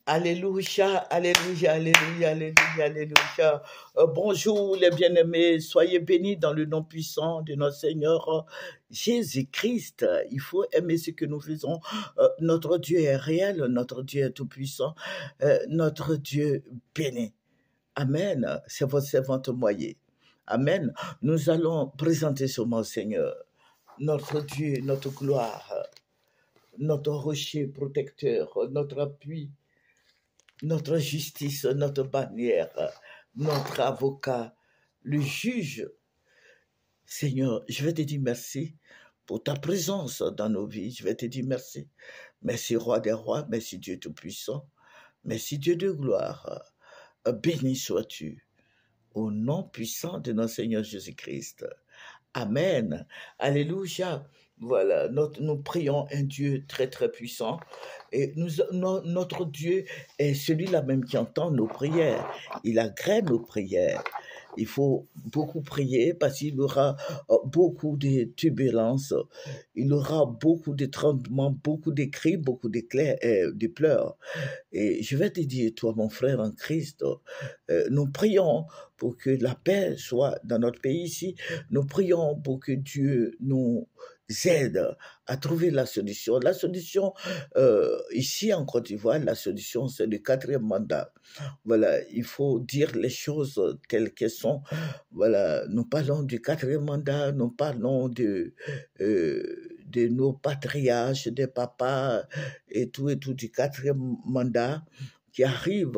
Alléluia, alléluia, alléluia, alléluia, alléluia. Bonjour les bien-aimés, soyez bénis dans le nom puissant de notre Seigneur Jésus-Christ. Il faut aimer ce que nous faisons. Notre Dieu est réel, notre Dieu est tout-puissant, notre Dieu béni. Amen, c'est votre servante moyenne. Amen. Nous allons présenter sur mon Seigneur, notre Dieu, notre gloire, notre rocher protecteur, notre appui, notre justice, notre bannière, notre avocat, le juge. Seigneur, je vais te dire merci pour ta présence dans nos vies. Je vais te dire merci. Merci, Roi des rois. Merci, Dieu Tout-Puissant. Merci, Dieu de gloire. Béni sois-tu au nom puissant de notre Seigneur Jésus-Christ. Amen. Alléluia. Voilà, nous prions un Dieu très très puissant et notre Dieu est celui-là même qui entend nos prières. Il agrée nos prières. Il faut beaucoup prier parce qu'il y aura beaucoup de turbulences, il y aura beaucoup de tremblements, beaucoup de cris, beaucoup de pleurs. Et je vais te dire, toi mon frère en Christ, nous prions pour que la paix soit dans notre pays ici. Nous prions pour que Dieu nous aide à trouver la solution. La solution, ici en Côte d'Ivoire, la solution, c'est le 4e mandat. Voilà, il faut dire les choses telles qu'elles sont. Voilà, nous parlons du 4e mandat, nous parlons de nos patriarches, des papas et tout du 4e mandat qui arrive.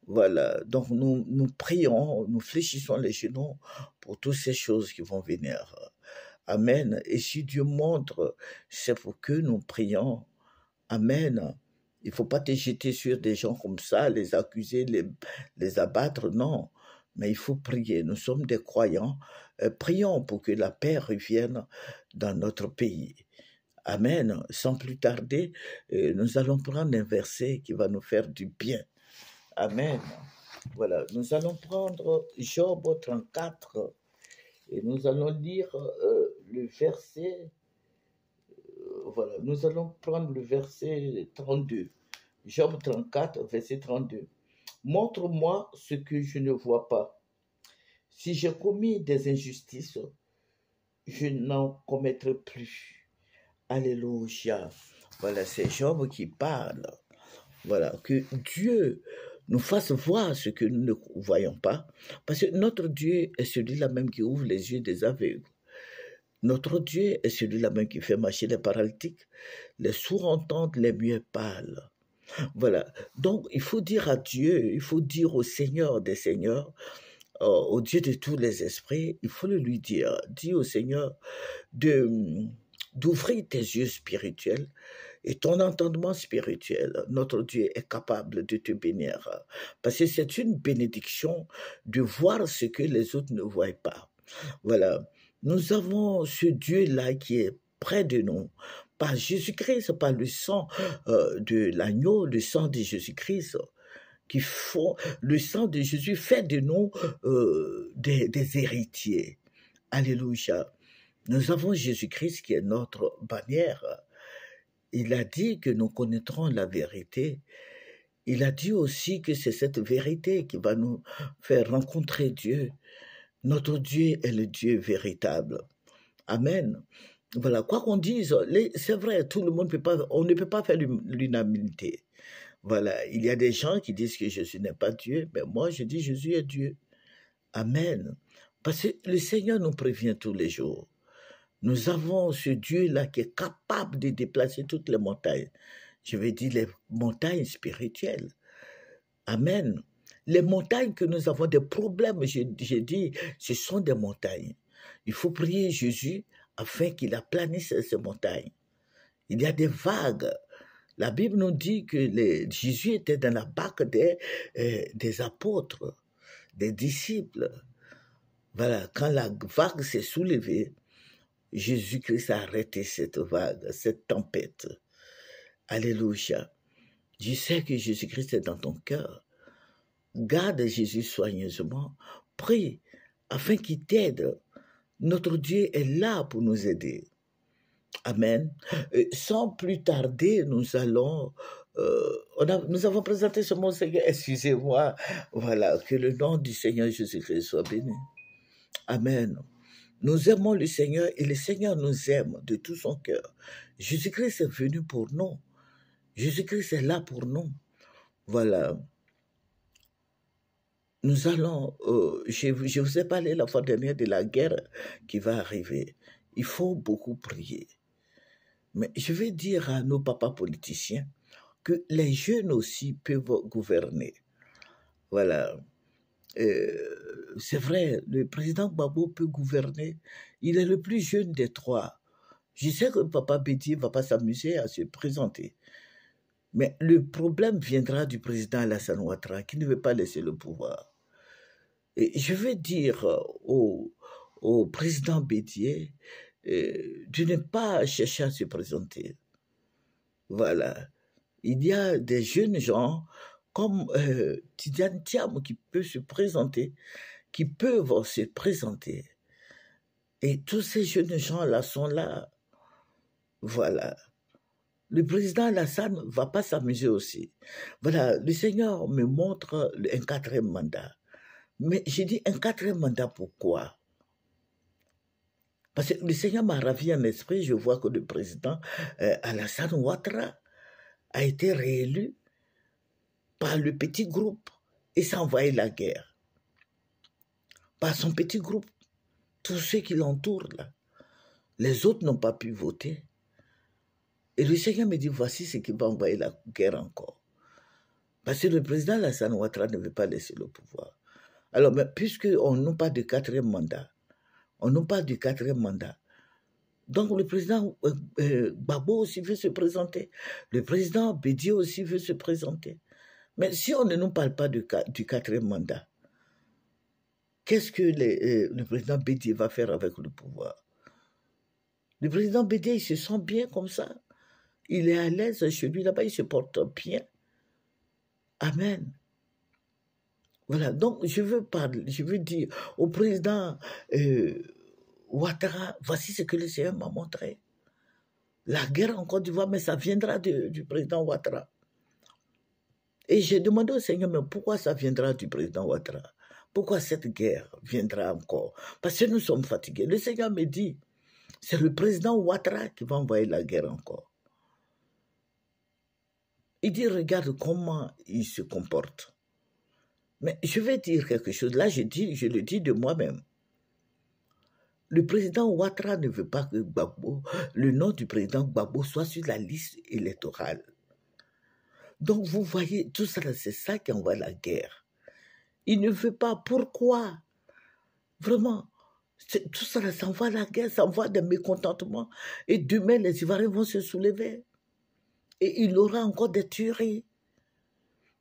Voilà, donc nous prions, nous fléchissons les genoux pour toutes ces choses qui vont venir. Amen. Et si Dieu montre, c'est pour que nous prions. Amen. Il ne faut pas te jeter sur des gens comme ça, les accuser, les abattre, non. Mais il faut prier. Nous sommes des croyants. Prions pour que la paix revienne dans notre pays. Amen. Sans plus tarder, nous allons prendre un verset qui va nous faire du bien. Amen. Voilà, nous allons prendre Job 34 et nous allons lire le verset, voilà, nous allons prendre le verset 32. Job 34, verset 32. Montre-moi ce que je ne vois pas. Si j'ai commis des injustices, je n'en commettrai plus. Alléluia. Voilà, c'est Job qui parle. Voilà, que Dieu nous fasse voir ce que nous ne voyons pas, parce que notre Dieu est celui-là même qui ouvre les yeux des aveugles. Notre Dieu est celui-là même qui fait marcher les paralytiques, les sourds entendent, les muets parlent. Voilà, donc il faut dire à Dieu, il faut dire au Seigneur des Seigneurs, au Dieu de tous les esprits, il faut le lui dire, dis au Seigneur d'ouvrir tes yeux spirituels et ton entendement spirituel. Notre Dieu est capable de te bénir parce que c'est une bénédiction de voir ce que les autres ne voient pas. Voilà, nous avons ce Dieu-là qui est près de nous par Jésus-Christ, par le sang de l'agneau, le sang de Jésus-Christ. Le sang de Jésus fait de nous des héritiers. Alléluia. Nous avons Jésus-Christ qui est notre bannière. Il a dit que nous connaîtrons la vérité. Il a dit aussi que c'est cette vérité qui va nous faire rencontrer Dieu. Notre Dieu est le Dieu véritable. Amen. Voilà, quoi qu'on dise, c'est vrai, tout le monde on ne peut pas faire l'unanimité. Voilà, il y a des gens qui disent que Jésus n'est pas Dieu, mais moi je dis Jésus est Dieu. Amen. Parce que le Seigneur nous prévient tous les jours. Nous avons ce Dieu-là qui est capable de déplacer toutes les montagnes. Je vais dire les montagnes spirituelles. Amen. Les montagnes que nous avons des problèmes, j'ai dit, ce sont des montagnes. Il faut prier Jésus afin qu'il aplanisse ces montagnes. Il y a des vagues. La Bible nous dit que Jésus était dans la barque des apôtres, des disciples. Voilà, quand la vague s'est soulevée, Jésus-Christ a arrêté cette vague, cette tempête. Alléluia. Je sais que Jésus-Christ est dans ton cœur. Garde Jésus soigneusement. Prie afin qu'il t'aide. Notre Dieu est là pour nous aider. Amen. Sans plus tarder, nous allons Nous avons présenté ce mot, Seigneur, excusez-moi, voilà, que le nom du Seigneur Jésus-Christ soit béni. Amen. Nous aimons le Seigneur et le Seigneur nous aime de tout son cœur. Jésus-Christ est venu pour nous. Jésus-Christ est là pour nous. Voilà. Nous allons, je vous ai parlé la fois dernière de la guerre qui va arriver. Il faut beaucoup prier. Mais je vais dire à nos papas politiciens que les jeunes aussi peuvent gouverner. Voilà. C'est vrai, le président Gbagbo peut gouverner. Il est le plus jeune des trois. Je sais que Papa Bédié ne va pas s'amuser à se présenter. Mais le problème viendra du président Alassane Ouattara qui ne veut pas laisser le pouvoir. Et je veux dire au président Bédié de ne pas chercher à se présenter. Voilà. Il y a des jeunes gens comme Tidiane Thiam qui peuvent se présenter, Et tous ces jeunes gens-là sont là. Voilà. Le président Alassane ne va pas s'amuser aussi. Voilà, le Seigneur me montre un 4e mandat. Mais j'ai dit un 4e mandat, pourquoi? Parce que le Seigneur m'a ravi en esprit, je vois que le président Alassane Ouattara a été réélu par le petit groupe et s'est envoyé la guerre. Par son petit groupe, tous ceux qui l'entourent là. Les autres n'ont pas pu voter. Et le Seigneur me dit, voici ce qui va envoyer la guerre encore. Parce que le président Alassane Ouattara ne veut pas laisser le pouvoir. Alors, puisqu'on n'a pas de 4e mandat, donc le président Gbagbo aussi veut se présenter, le président Bédié aussi veut se présenter. Mais si on ne nous parle pas du 4e mandat, qu'est-ce que le président Bédié va faire avec le pouvoir? Le président Bédié, il se sent bien comme ça. Il est à l'aise chez lui, là-bas, il se porte bien. Amen. Voilà, donc je veux dire au président Ouattara, voici ce que le Seigneur m'a montré. La guerre en Côte d'Ivoire, mais ça viendra du président Ouattara. Et j'ai demandé au Seigneur, mais pourquoi ça viendra du président Ouattara? Pourquoi cette guerre viendra encore? Parce que nous sommes fatigués. Le Seigneur me dit, c'est le président Ouattara qui va envoyer la guerre encore. Il dit, regarde comment il se comporte. Mais je vais dire quelque chose. Là, je le dis de moi-même. Le président Ouattara ne veut pas que Gbagbo, le nom du président Gbagbo soit sur la liste électorale. Donc, vous voyez, tout ça, c'est ça qui envoie la guerre. Il ne veut pas. Pourquoi? Vraiment, tout ça, ça envoie la guerre, ça envoie des mécontentements. Et demain, les Ivoiriens vont se soulever. Et il aura encore des tueries.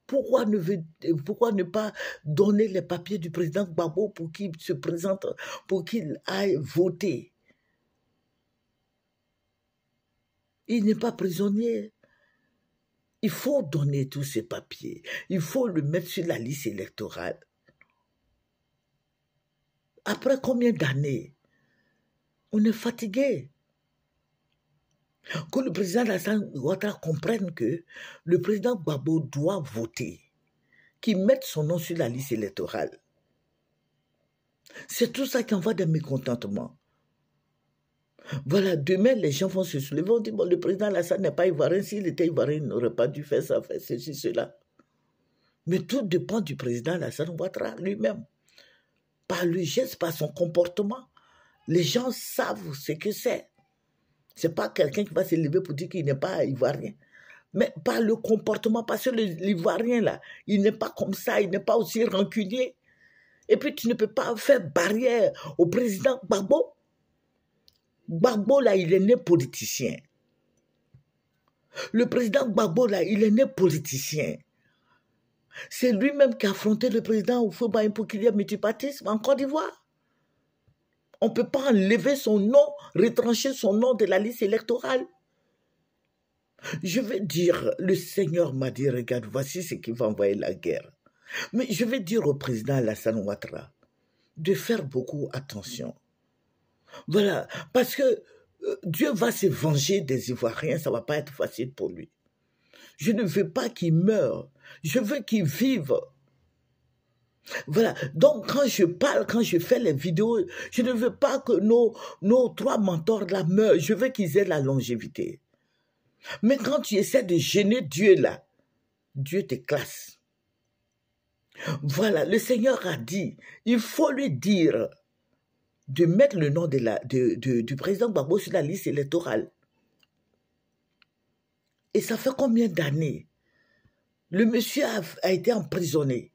Pourquoi ne pas donner les papiers du président Gbagbo pour qu'il se présente, pour qu'il aille voter? Il n'est pas prisonnier. Il faut donner tous ces papiers. Il faut le mettre sur la liste électorale. Après combien d'années? On est fatigué. Que le président Alassane Ouattara comprenne que le président Gbagbo doit voter, qu'il mette son nom sur la liste électorale. C'est tout ça qui envoie des mécontentements. Voilà, demain, les gens vont se soulever, vont dire, bon, le président Alassane n'est pas ivoirien, s'il était ivoirien, il n'aurait pas dû faire ça, faire ceci, cela. Mais tout dépend du président Alassane Ouattara lui-même. Par le geste, par son comportement. Les gens savent ce que c'est. Ce n'est pas quelqu'un qui va se lever pour dire qu'il n'est pas ivoirien. Mais par le comportement, parce que l'ivoirien, là, il n'est pas comme ça, il n'est pas aussi rancunier. Et puis, tu ne peux pas faire barrière au président Gbagbo. Gbagbo, là, il est né politicien. Le président Gbagbo, là, il est né politicien. C'est lui-même qui a affronté le président Houphouët-Boigny pour qu'il y ait multipartisme en Côte d'Ivoire. On ne peut pas enlever son nom, retrancher son nom de la liste électorale. Je vais dire, le Seigneur m'a dit, regarde, voici ce qui va envoyer la guerre. Mais je vais dire au président Alassane Ouattara de faire beaucoup attention. Voilà, parce que Dieu va se venger des Ivoiriens, ça ne va pas être facile pour lui. Je ne veux pas qu'ils meurent. Je veux qu'ils vivent. Voilà. Donc, quand je parle, quand je fais les vidéos, je ne veux pas que nos 3 mentors là meurent. Je veux qu'ils aient la longévité. Mais quand tu essaies de gêner Dieu là, Dieu te classe. Voilà, le Seigneur a dit, il faut lui dire de mettre le nom du président Gbagbo sur la liste électorale. Et ça fait combien d'années? Le monsieur a été emprisonné.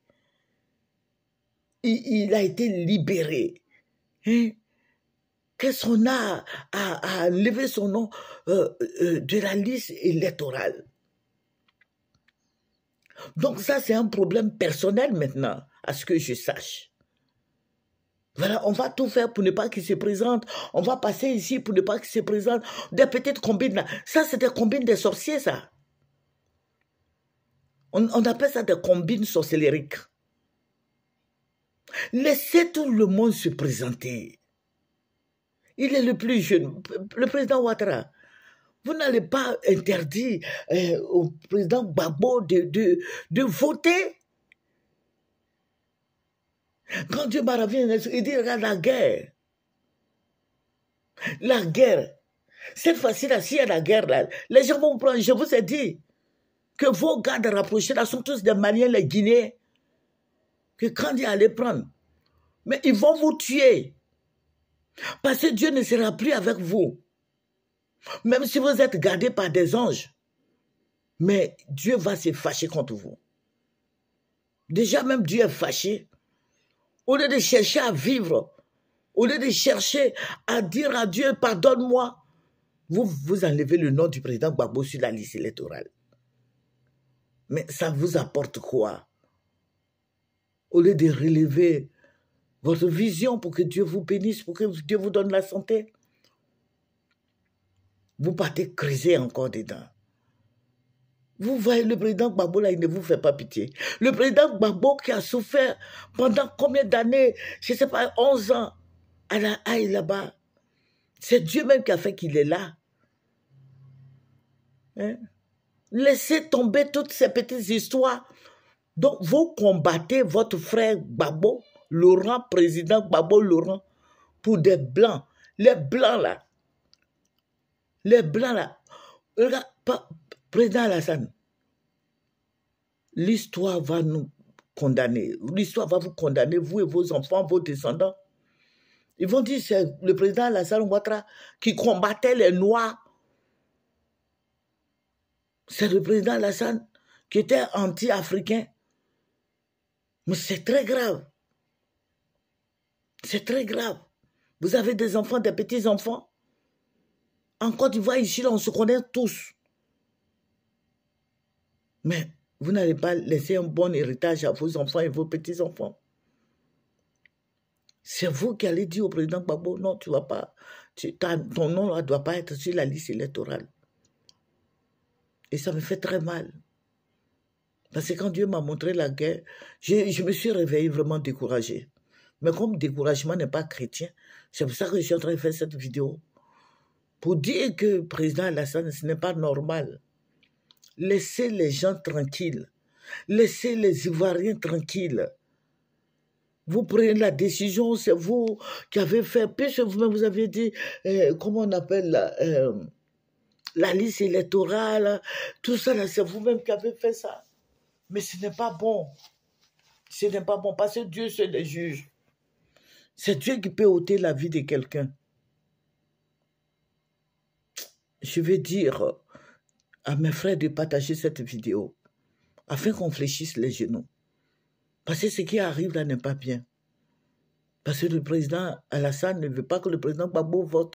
Il a été libéré. Hein? Qu'est-ce qu'on a à lever son nom de la liste électorale? Donc ça, c'est un problème personnel maintenant, à ce que je sache. Voilà, on va tout faire pour ne pas qu'il se présente. On va passer ici pour ne pas qu'il se présente. Des petites combines là. Ça, c'est des combines des sorciers, ça. On appelle ça des combines sorcellériques. Laissez tout le monde se présenter. Il est le plus jeune. Le président Ouattara. Vous n'allez pas interdire au président Gbagbo de voter. Quand Dieu m'a revenu, il dit, regarde la guerre. La guerre. Cette fois-ci, s'il y a la guerre, là, les gens vont prendre. Je vous ai dit que vos gardes rapprochés, là, sont tous des Maliens, les Guinéens. Que quand Dieu allait prendre. Mais ils vont vous tuer. Parce que Dieu ne sera plus avec vous. Même si vous êtes gardés par des anges. Mais Dieu va se fâcher contre vous. Déjà même Dieu est fâché. Au lieu de chercher à vivre, au lieu de chercher à dire à Dieu, pardonne-moi, vous enlevez le nom du président Gbagbo sur la liste électorale. Mais ça vous apporte quoi? Au lieu de relever votre vision pour que Dieu vous bénisse, pour que Dieu vous donne la santé, vous partez creuser encore dedans. Vous voyez, le président Gbagbo, là, il ne vous fait pas pitié. Le président Gbagbo qui a souffert pendant combien d'années, je ne sais pas, 11 ans, à la haie là-bas. C'est Dieu même qui a fait qu'il est là. Hein? Laissez tomber toutes ces petites histoires. Donc, vous combattez votre frère Gbagbo, Laurent, président Gbagbo Laurent, pour des blancs. Les blancs, là. Les blancs, là. Regarde, président Alassane, l'histoire va nous condamner. L'histoire va vous condamner, vous et vos enfants, vos descendants. Ils vont dire que c'est le président Alassane Ouattara qui combattait les Noirs. C'est le président Alassane qui était anti-africain. Mais c'est très grave. C'est très grave. Vous avez des enfants, des petits-enfants. En Côte d'Ivoire, ici, on se connaît tous. Mais vous n'allez pas laisser un bon héritage à vos enfants et vos petits-enfants. C'est vous qui allez dire au président Gbagbo, non, tu ne vas pas, ton nom ne doit pas être sur la liste électorale. Et ça me fait très mal. Parce que quand Dieu m'a montré la guerre, je me suis réveillé vraiment découragé. Mais comme découragement n'est pas chrétien, c'est pour ça que je suis en train de faire cette vidéo. Pour dire que le président Alassane, ce n'est pas normal. Laissez les gens tranquilles. Laissez les Ivoiriens tranquilles. Vous prenez la décision, c'est vous qui avez fait, puisque vous-même vous avez dit, comment on appelle la liste électorale, tout ça, c'est vous-même qui avez fait ça. Mais ce n'est pas bon. Ce n'est pas bon, parce que Dieu, c'est le juge. C'est Dieu qui peut ôter la vie de quelqu'un. Je vais dire à mes frères de partager cette vidéo, afin qu'on fléchisse les genoux. Parce que ce qui arrive là n'est pas bien. Parce que le président Alassane ne veut pas que le président Gbagbo vote.